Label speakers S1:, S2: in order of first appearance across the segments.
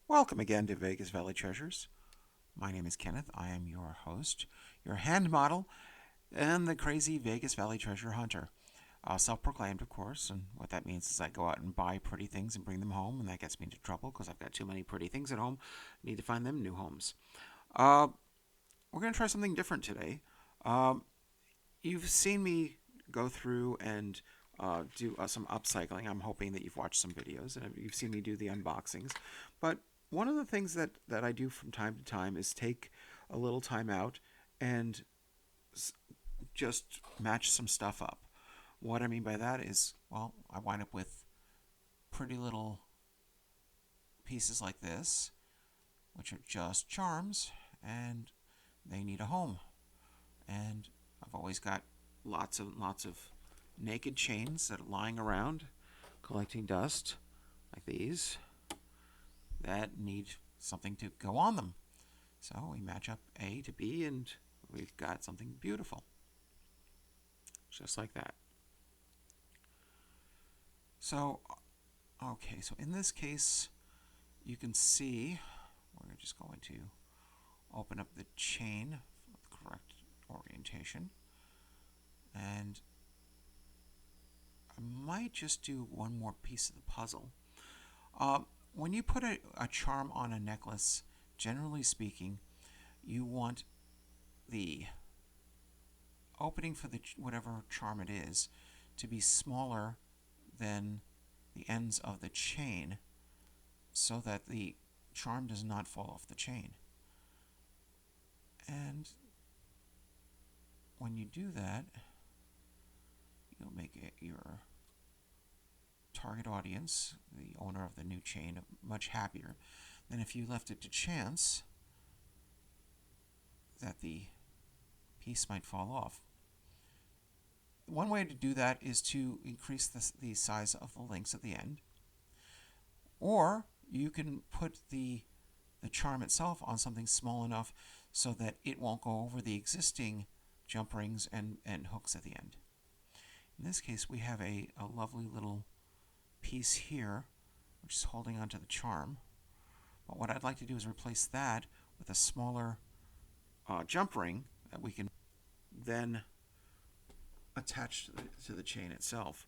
S1: Welcome again to Vegas Valley Treasures. My name is Kenneth. I am your host, your hand model, and the crazy Vegas Valley Treasure hunter. Self-proclaimed, of course, and what that means is I go out and buy pretty things and bring them home, and that gets me into trouble because I've got too many pretty things at home. I need to find them new homes. Uh, we're going to try something different today. Um, you've seen me go through and do some upcycling. I'm hoping that you've watched some videos and you've seen me do the unboxings. But one of the things that I do from time to time is take a little time out and just match some stuff up. What I mean by that is, well, I wind up with pretty little pieces like this, which are just charms, and they need a home. And I've always got lots of naked chains that are lying around collecting dust like these that need something to go on them. So we match up A to B and we've got something beautiful. Just like that. So, okay, so in this case, you can see we're just going to open up the chain for the correct orientation. And I might just do one more piece of the puzzle. Uh, when you put a charm on a necklace, generally speaking, you want the opening for the whatever charm it is to be smaller than the ends of the chain so that the charm does not fall off the chain. And when you do that, you'll make your target audience, the owner of the new chain, much happier than if you left it to chance that the piece might fall off. One way to do that is to increase the size of the links at the end, or you can put the charm itself on something small enough so that it won't go over the existing jump rings and hooks at the end. In this case, we have a lovely little piece here, which is holding onto the charm. But what I'd like to do is replace that with a smaller jump ring that we can then attach to the chain itself.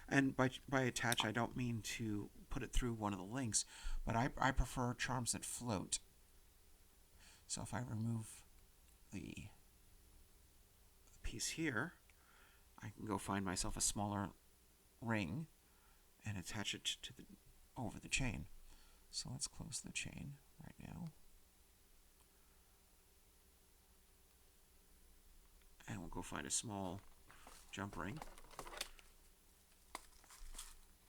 S1: And by attach, I don't mean to put it through one of the links, but I prefer charms that float. So if I remove the piece here, I can go find myself a smaller ring and attach it to over the chain. So let's close the chain right now. And we'll go find a small jump ring.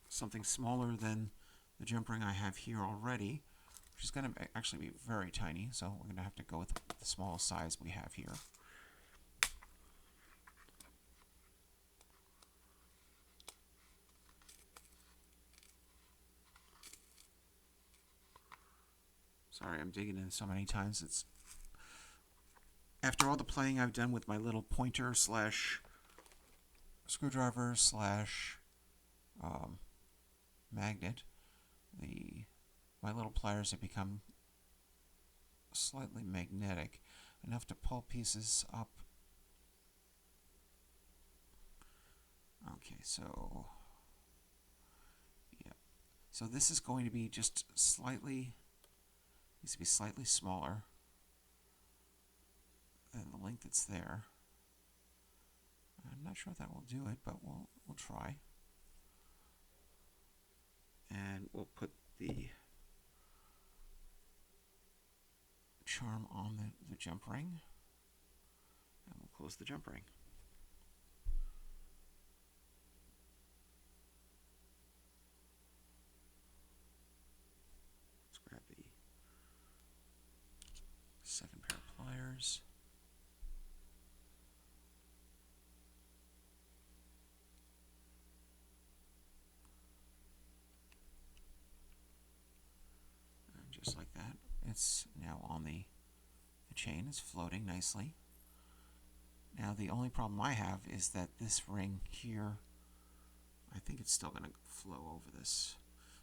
S1: Something smaller than the jump ring I have here already, which is going to actually be very tiny, so we're going to have to go with the smallest size we have here. Sorry, I'm digging in so many times. It's after all the playing I've done with my little pointer slash screwdriver slash magnet, my little pliers have become slightly magnetic, enough to pull pieces up. Okay, so yeah, so this is going to be just needs to be slightly smaller than the length that's there. I'm not sure if that will do it, but we'll try. And we'll put the charm on the jump ring, and we'll close the jump ring. Let's grab the second pair of pliers. And just like that, it's now on the chain. It's floating nicely. Now the only problem I have is that this ring here, I think it's still going to flow over this.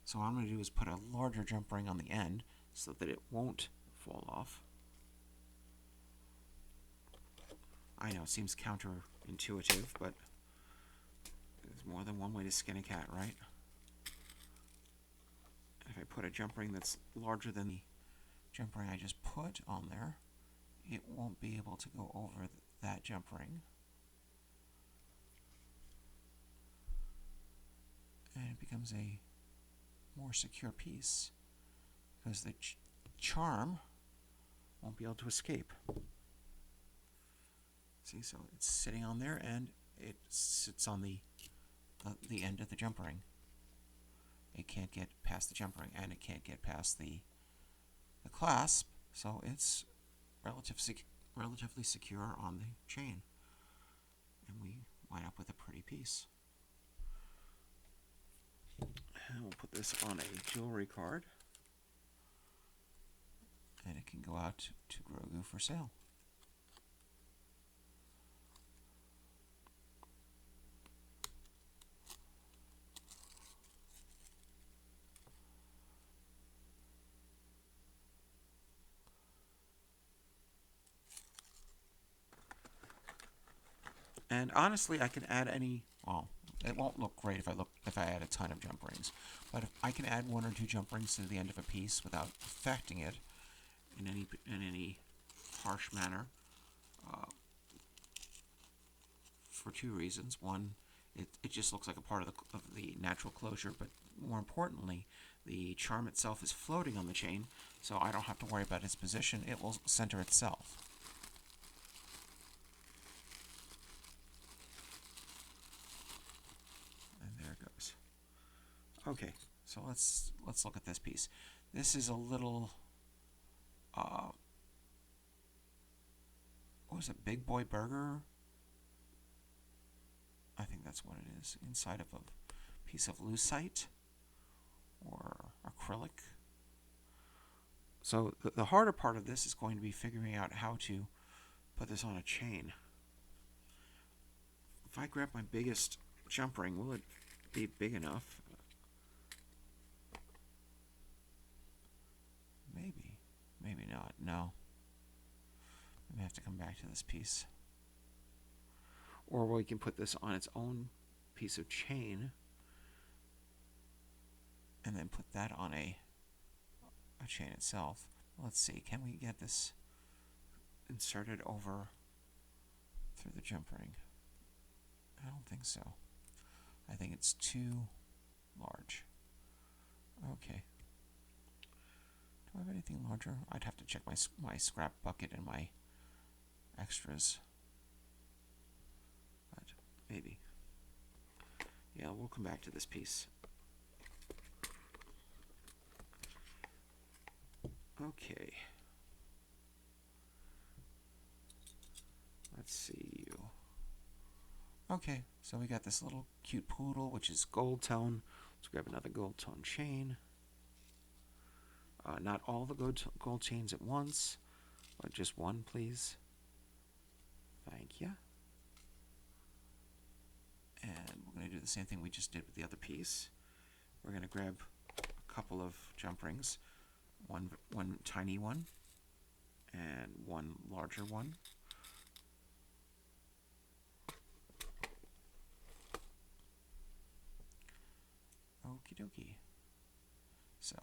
S1: So what I'm going to do is put a larger jump ring on the end so that it won't fall off. I know it seems counterintuitive, but there's more than one way to skin a cat, right? If I put a jump ring that's larger than the jump ring I just put on there, it won't be able to go over that jump ring. And it becomes a more secure piece because the charm won't be able to escape. See, so it's sitting on there and it sits on the end of the jump ring. It can't get past the jump ring and it can't get past the clasp, so it's relatively secure on the chain. And we wind up with a pretty piece. And we'll put this on a jewelry card. And it can go out to Grogu for sale. And honestly, I can add any. Well, it won't look great if I add a ton of jump rings, but if I can add one or two jump rings to the end of a piece without affecting it in any harsh manner. For two reasons. One, it just looks like a part of the natural closure, but more importantly, the charm itself is floating on the chain, so I don't have to worry about its position. It will center itself. And there it goes. Okay, so let's look at this piece. This is a little what was it, Big Boy Burger? I think that's what it is, inside of a piece of lucite or acrylic. So the harder part of this is going to be figuring out how to put this on a chain. If I grab my biggest jump ring, will it be big enough? Maybe. Maybe not. No. I'm going to have to come back to this piece. Or we can put this on its own piece of chain and then put that on a chain itself. Let's see, can we get this inserted over through the jump ring? I don't think so. I think it's too large. Okay. Do I have anything larger? I'd have to check my scrap bucket and my extras. But maybe. Yeah, we'll come back to this piece. Okay. Let's see you. Okay, so we got this little cute poodle, which is gold tone. Let's grab another gold tone chain. Not all the gold chains at once, but just one, please. Thank you. And we're going to do the same thing we just did with the other piece. We're going to grab a couple of jump rings, one tiny one and one larger one. Okie dokie. So,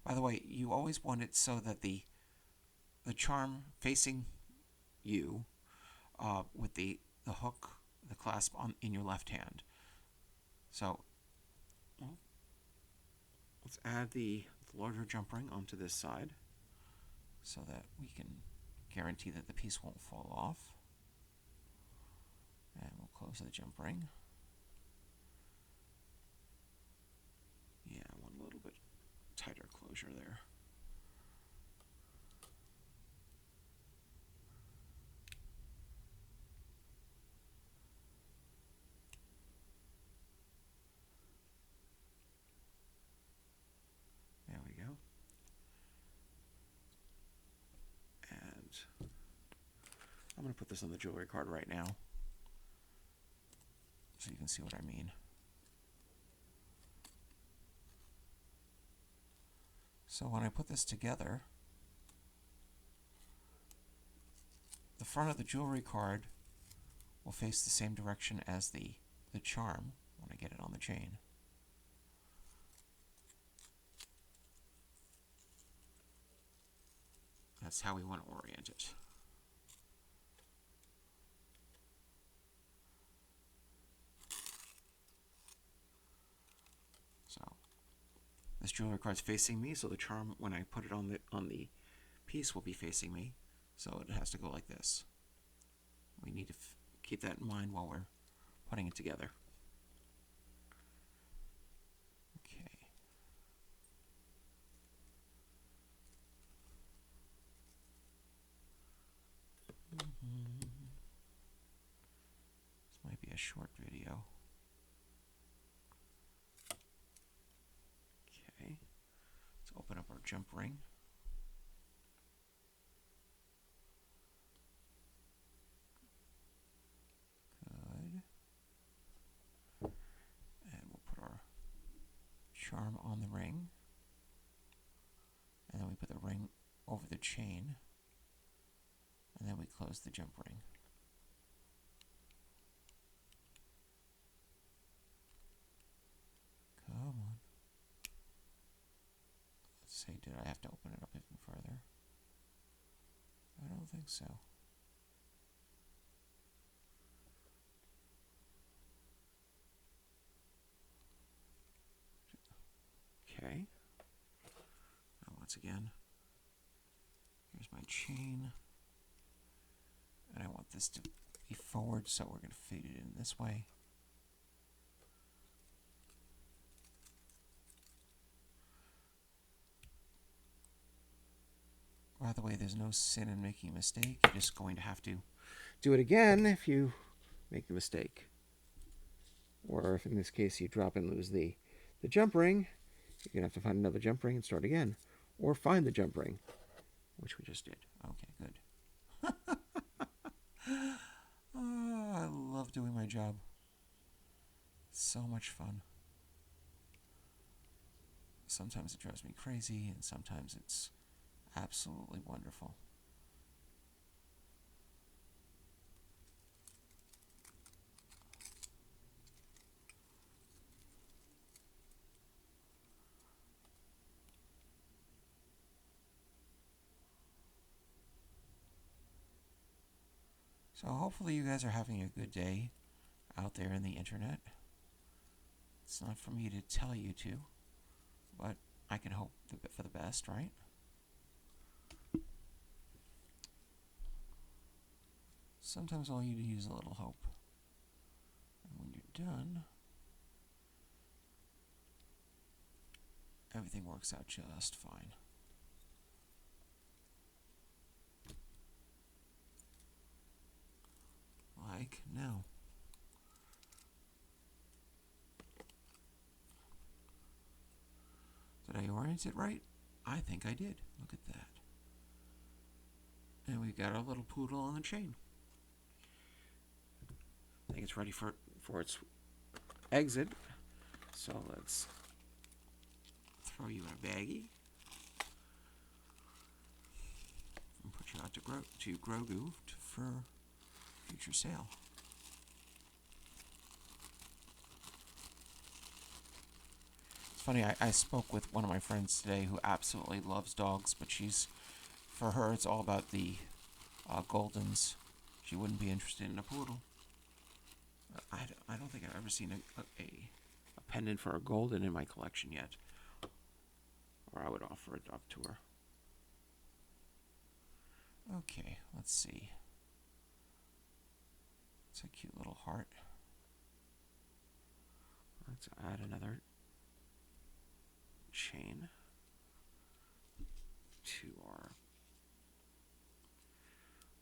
S1: by the way, you always want it so that the charm facing you with the hook, the clasp in your left hand. So, let's add the larger jump ring onto this side so that we can guarantee that the piece won't fall off. And we'll close the jump ring. Yeah, I want a little bit tighter closure there. There we go. And I'm going to put this on the jewelry card right now so you can see what I mean. So when I put this together, the front of the jewelry card will face the same direction as the charm when I get it on the chain. That's how we want to orient it. So this jewelry card's facing me, so the charm, when I put it on the piece, will be facing me. So it has to go like this. We need to keep that in mind while we're putting it together. Okay. This might be a short video. Okay. Let's open up our jump ring. Charm on the ring, and then we put the ring over the chain, and then we close the jump ring. Come on. Let's see, did I have to open it up even further? I don't think so. Okay. Now once again, here's my chain. And I want this to be forward, so we're going to fade it in this way. By the way, there's no sin in making a mistake. You're just going to have to do it again if you make the mistake. Or if in this case you drop and lose the jump ring, you're going to have to find another jump ring and start again. Or find the jump ring, which we just did. Okay, good. Oh, I love doing my job. It's so much fun. Sometimes it drives me crazy, and sometimes it's absolutely wonderful. So hopefully you guys are having a good day out there in the internet. It's not for me to tell you to, but I can hope for the best, right? Sometimes all you need is a little hope. And when you're done, everything works out just fine. Like now. Did I orient it right? I think I did. Look at that. And we got our little poodle on the chain. I think it's ready for its exit. So let's throw you in a baggie and put you out to Grogu for future sale. It's funny, I spoke with one of my friends today who absolutely loves dogs, but for her it's all about the Goldens. She wouldn't be interested in a poodle. I don't think I've ever seen a pendant for a golden in my collection yet. Or I would offer it up to her. Okay, let's see. It's a cute little heart. Let's add another chain to our...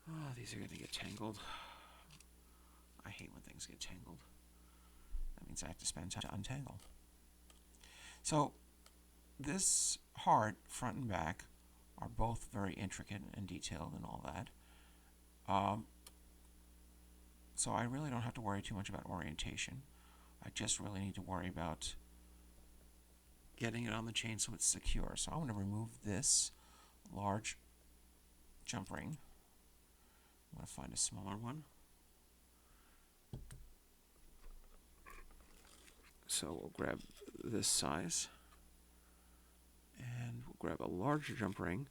S1: Oh, these are going to get tangled. I hate when things get tangled. That means I have to spend time to untangle. So, this heart, front and back, are both very intricate and detailed and all that. So I really don't have to worry too much about orientation. I just really need to worry about getting it on the chain so it's secure. So I'm going to remove this large jump ring. I'm going to find a smaller one. So we'll grab this size, and we'll grab a larger jump ring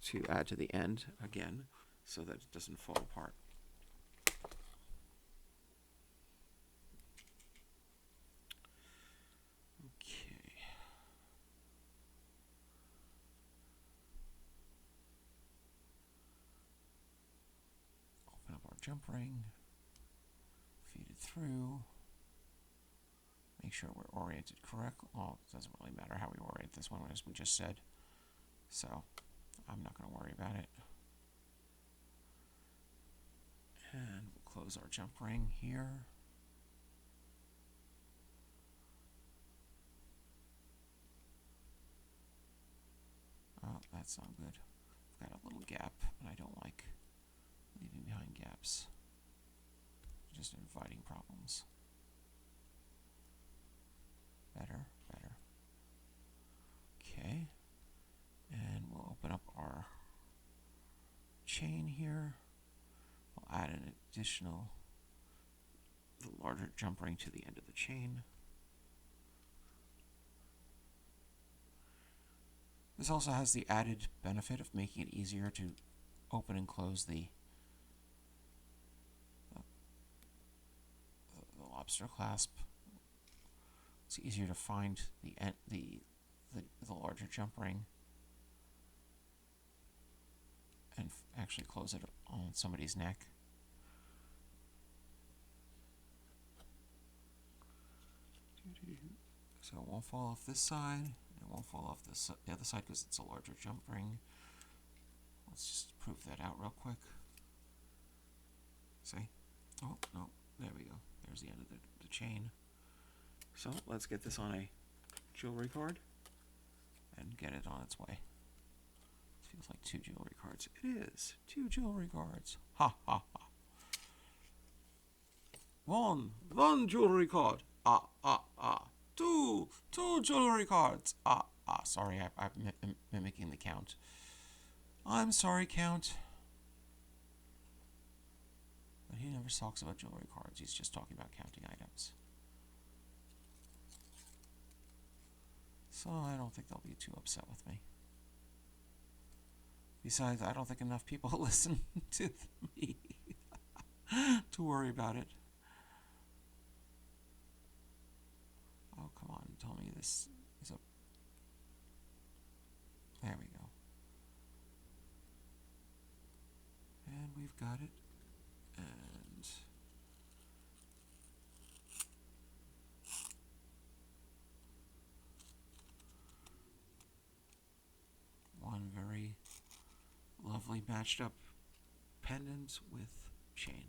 S1: to add to the end again so that it doesn't fall apart. Okay. Open up our jump ring, feed it through. Make sure we're oriented correctly. Well, it doesn't really matter how we orient this one, as we just said. So I'm not going to worry about it. And we'll close our jump ring here. Oh, that's not good. I've got a little gap, and I don't like leaving behind gaps. Just inviting problems. Better, better. Okay. And we'll open up our chain here. We'll add an additional, the larger jump ring to the end of the chain. This also has the added benefit of making it easier to open and close the lobster clasp. It's easier to find the larger jump ring and actually close it on somebody's neck. So it won't fall off this side. It won't fall off the other side because it's a larger jump ring. Let's just prove that out real quick. See? Oh, no. There we go. There's the end of the chain. So let's get this on a jewelry card and get it on its way. It feels like 2 jewelry cards. It is. 2 jewelry cards. Ha, ha, ha. One jewelry card. Ah, ah, ah. Two jewelry cards. Ah, ah. Sorry, I'm mimicking the count. I'm sorry, Count. But he never talks about jewelry cards. He's just talking about counting items. So I don't think they'll be too upset with me. Besides, I don't think enough people listen to me to worry about it. Oh, come on. Tell me this is a... There we go. And we've got it. And... one very lovely matched up pendant with chain.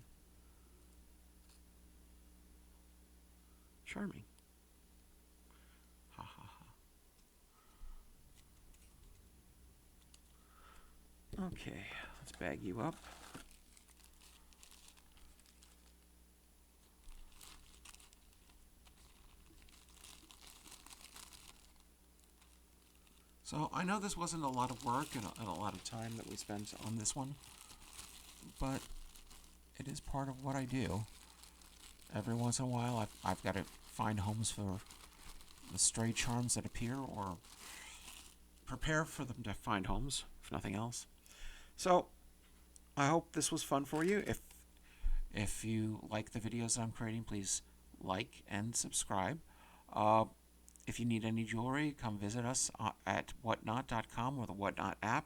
S1: Charming. Ha ha ha. Okay, let's bag you up. So I know this wasn't a lot of work and a lot of time that we spent on this one, but it is part of what I do. Every once in a while I've got to find homes for the stray charms that appear, or prepare for them to find homes, if nothing else. So I hope this was fun for you. If you like the videos that I'm creating, please like and subscribe. If you need any jewelry, come visit us at whatnot.com or the Whatnot app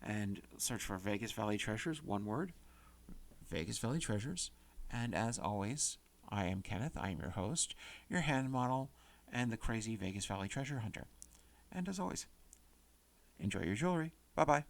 S1: and search for Vegas Valley Treasures, one word, Vegas Valley Treasures. And as always, I am Kenneth. I am your host, your hand model, and the crazy Vegas Valley treasure hunter. And as always, enjoy your jewelry. Bye-bye.